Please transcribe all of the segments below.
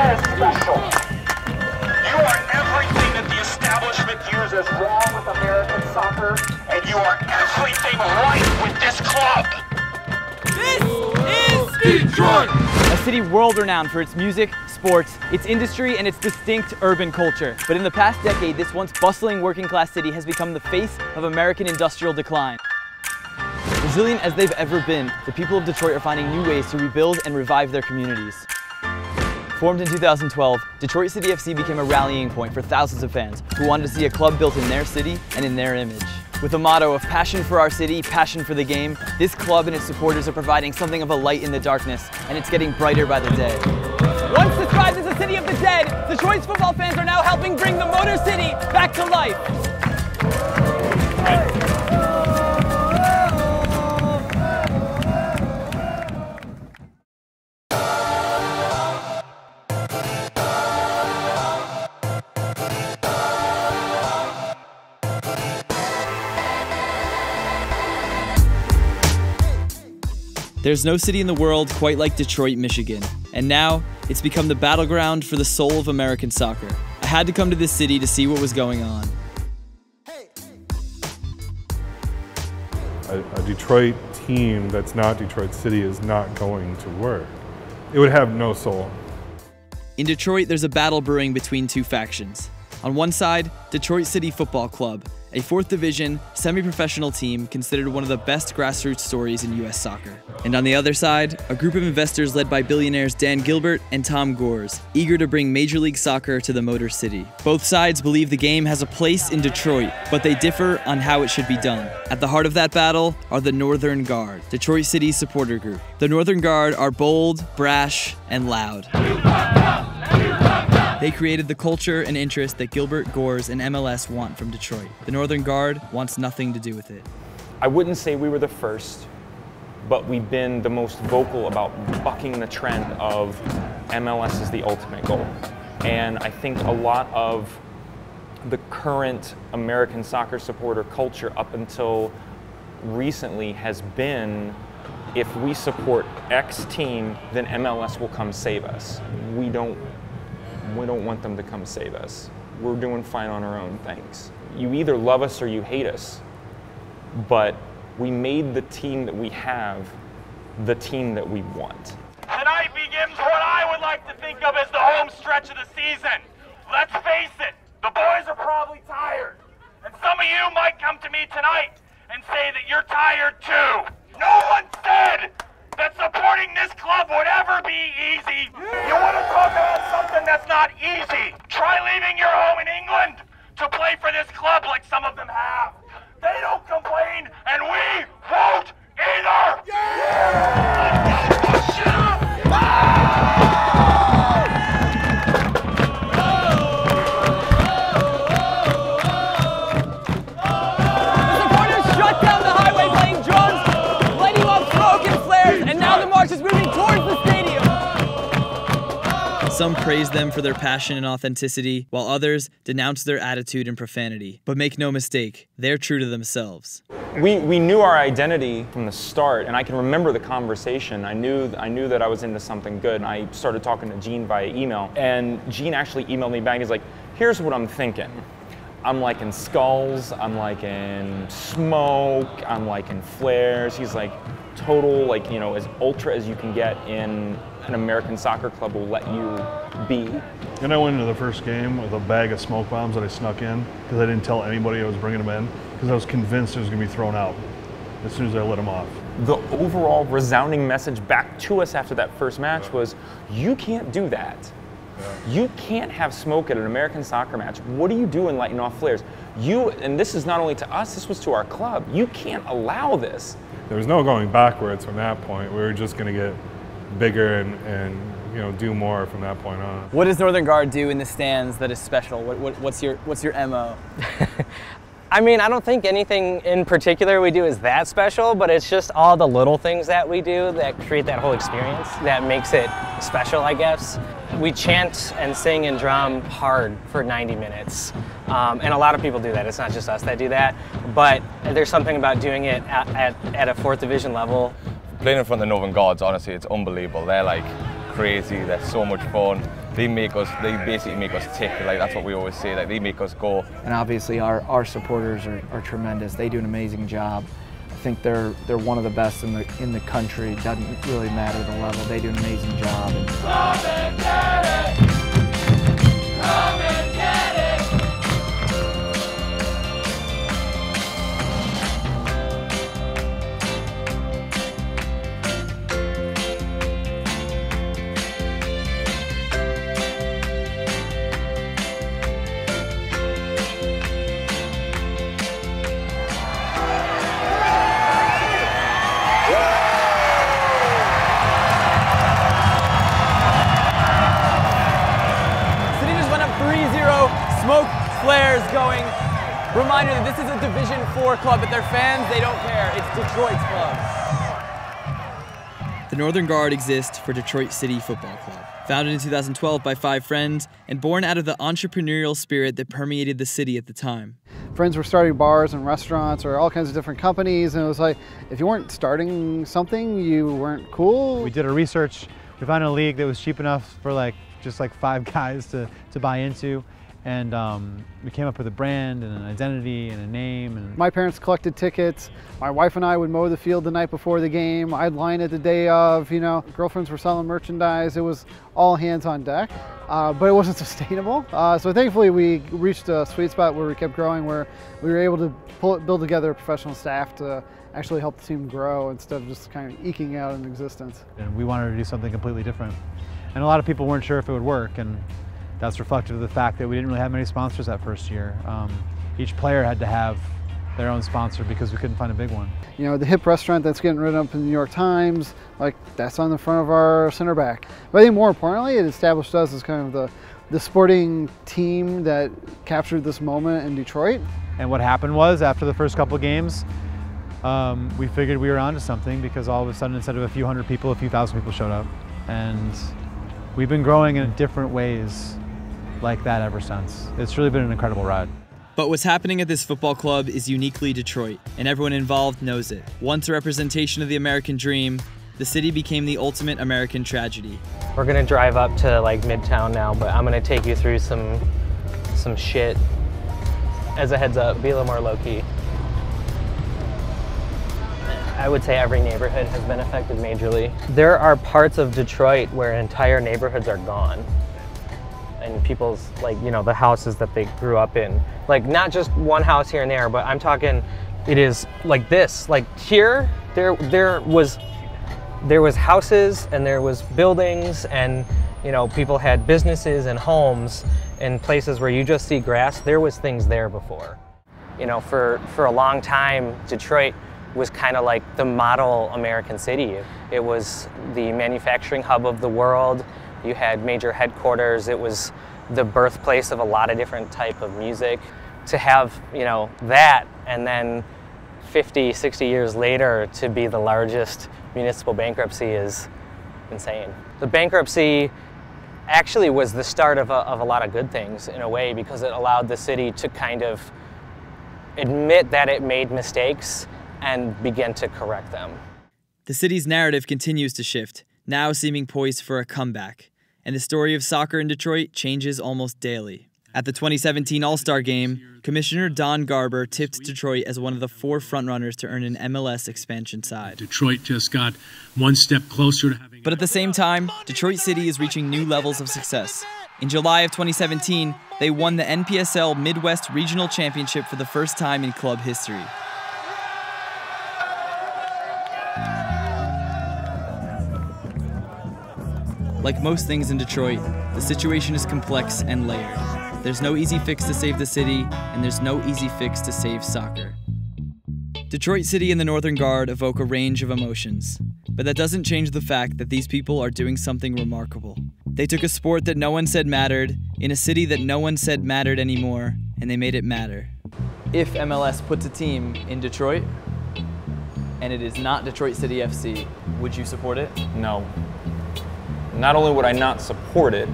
that is special. You are everything that the establishment views as wrong with American soccer, and you are everything right with this club. This is Detroit! A city world-renowned for its music, sports, its industry, and its distinct urban culture. But in the past decade, this once bustling working-class city has become the face of American industrial decline. Resilient as they've ever been, the people of Detroit are finding new ways to rebuild and revive their communities. Formed in 2012, Detroit City FC became a rallying point for thousands of fans who wanted to see a club built in their city and in their image. With a motto of passion for our city, passion for the game, this club and its supporters are providing something of a light in the darkness, and it's getting brighter by the day. Once described as a city of the dead, Detroit's football fans are now helping bring the Motor City back to life. There's no city in the world quite like Detroit, Michigan. And now, it's become the battleground for the soul of American soccer. I had to come to this city to see what was going on. A Detroit team that's not Detroit City is not going to work. It would have no soul. In Detroit, there's a battle brewing between two factions. On one side, Detroit City Football Club, a 4th Division, semi-professional team considered one of the best grassroots stories in US soccer. And on the other side, a group of investors led by billionaires Dan Gilbert and Tom Gores, eager to bring Major League Soccer to the Motor City. Both sides believe the game has a place in Detroit, but they differ on how it should be done. At the heart of that battle are the Northern Guard, Detroit City's supporter group. The Northern Guard are bold, brash, and loud. They created the culture and interest that Gilbert, Gores, and MLS want from Detroit. The Northern Guard wants nothing to do with it. I wouldn't say we were the first, but we've been the most vocal about bucking the trend of MLS is the ultimate goal. And I think a lot of the current American soccer supporter culture up until recently has been, if we support X team, then MLS will come save us. We don't want them to come save us. We're doing fine on our own things. You either love us or you hate us, but we made the team that we have the team that we want. Tonight begins what I would like to think of as the home stretch of the season. Let's face it, the boys are probably tired. And some of you might come to me tonight and say that you're tired too. No one said that supporting this club would ever be easy. You want to talk about something that's not easy? Try leaving your home in England to play for this club like some of them have. They don't complain, and we won't either! Yeah! Push it up! The supporters shut down the highway playing drums, lighting off smoke and flares, and now the march is moving towards the stadium. Some praise them for their passion and authenticity, while others denounce their attitude and profanity. But make no mistake, they're true to themselves. We knew our identity from the start, and I can remember the conversation. I knew that I was into something good, and I started talking to Gene via email. And Gene actually emailed me back. He's like, here's what I'm thinking. I'm liking skulls, I'm liking smoke, I'm liking flares. He's like, total, like, you know, as ultra as you can get in an American soccer club will let you be. And I went into the first game with a bag of smoke bombs that I snuck in because I didn't tell anybody I was bringing them in because I was convinced it was going to be thrown out as soon as I let them off. The overall resounding message back to us after that first match was, you can't do that. You can't have smoke at an American soccer match. What are you doing lighting off flares? And this is not only to us, this was to our club. You can't allow this. There was no going backwards from that point. We were just going to get bigger and you know, do more from that point on. What does Northern Guard do in the stands that is special? What's your MO? I mean, I don't think anything in particular we do is that special, but it's just all the little things that we do that create that whole experience that makes it special, I guess. We chant and sing and drum hard for 90 minutes. And a lot of people do that. It's not just us that do that. But there's something about doing it at a 4th Division level. Playing in front of the Northern Guards, honestly, it's unbelievable. They're like crazy. They're so much fun. they basically make us tick. Like, that's what we always say, like, they make us go. And obviously our supporters are tremendous. They do an amazing job. I think they're one of the best in the country. It doesn't really matter the level. They do an amazing job. Come and get it! Come and get it! Smoke flares going. Reminder that this is a Division IV club, but their fans, they don't care. It's Detroit's club. The Northern Guard exists for Detroit City Football Club. Founded in 2012 by 5 friends and born out of the entrepreneurial spirit that permeated the city at the time. Friends were starting bars and restaurants or all kinds of different companies, and it was like, if you weren't starting something, you weren't cool. We did our research. We found a league that was cheap enough for just 5 guys to buy into. And we came up with a brand and an identity and a name. And my parents collected tickets. My wife and I would mow the field the night before the game. I'd line it the day of, you know. Girlfriends were selling merchandise. It was all hands on deck, but it wasn't sustainable. So thankfully we reached a sweet spot where we kept growing, where we were able to build together a professional staff to actually help the team grow instead of just kind of eking out an existence. And we wanted to do something completely different. And a lot of people weren't sure if it would work. And that's reflective of the fact that we didn't really have many sponsors that first year. Each player had to have their own sponsor because we couldn't find a big one. You know, the hip restaurant that's getting written up in the New York Times, like, that's on the front of our center back. But I think more importantly, it established us as kind of the sporting team that captured this moment in Detroit. And what happened was, after the first couple games, we figured we were onto something, because all of a sudden, instead of a few hundred people, a few thousand people showed up. And we've been growing in different ways like that ever since. It's really been an incredible ride. But what's happening at this football club is uniquely Detroit, and everyone involved knows it. Once a representation of the American dream, the city became the ultimate American tragedy. We're gonna drive up to Midtown now, but I'm gonna take you through some shit. As a heads up, be a little more low-key. I would say every neighborhood has been affected majorly. There are parts of Detroit where entire neighborhoods are gone. And people's, the houses that they grew up in. Not just one house here and there, but I'm talking, it is like this. Here, there was houses and there was buildings, and people had businesses and homes in places where you just see grass. There was things there before. For a long time, Detroit was kind of like the model American city. It was the manufacturing hub of the world. You had major headquarters. It was the birthplace of a lot of different type of music. To have, that, and then 50, 60 years later to be the largest municipal bankruptcy is insane. The bankruptcy actually was the start of a lot of good things in a way, because it allowed the city to kind of admit that it made mistakes and begin to correct them. The city's narrative continues to shift, now seeming poised for a comeback. And the story of soccer in Detroit changes almost daily. At the 2017 All-Star Game, Commissioner Don Garber tipped Detroit as one of the 4 frontrunners to earn an MLS expansion side. Detroit just got one step closer to having... But at the same time, Detroit City is reaching new levels of success. In July of 2017, they won the NPSL Midwest Regional Championship for the first time in club history. Like most things in Detroit, the situation is complex and layered. There's no easy fix to save the city, and there's no easy fix to save soccer. Detroit City and the Northern Guard evoke a range of emotions, but that doesn't change the fact that these people are doing something remarkable. They took a sport that no one said mattered, in a city that no one said mattered anymore, and they made it matter. If MLS puts a team in Detroit, and it is not Detroit City FC, would you support it? No. Not only would I not support it,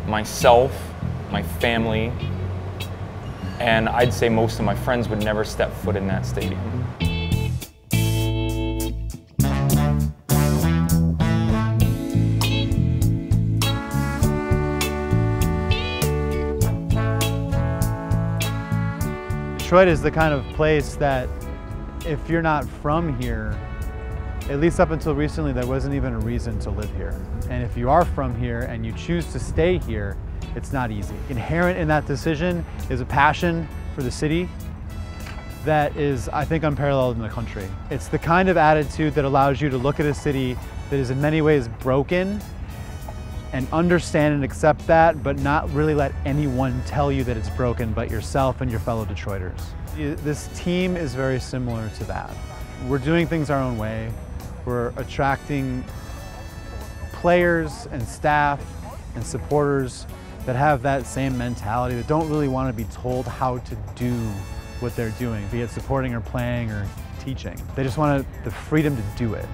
myself, my family, and I'd say most of my friends would never step foot in that stadium. Detroit is the kind of place that if you're not from here, at least up until recently, there wasn't even a reason to live here. And if you are from here and you choose to stay here, it's not easy. Inherent in that decision is a passion for the city that is, I think, unparalleled in the country. It's the kind of attitude that allows you to look at a city that is in many ways broken and understand and accept that, but not really let anyone tell you that it's broken but yourself and your fellow Detroiters. This team is very similar to that. We're doing things our own way. We're attracting players and staff and supporters that have that same mentality, that don't really want to be told how to do what they're doing, be it supporting or playing or teaching. They just want the freedom to do it.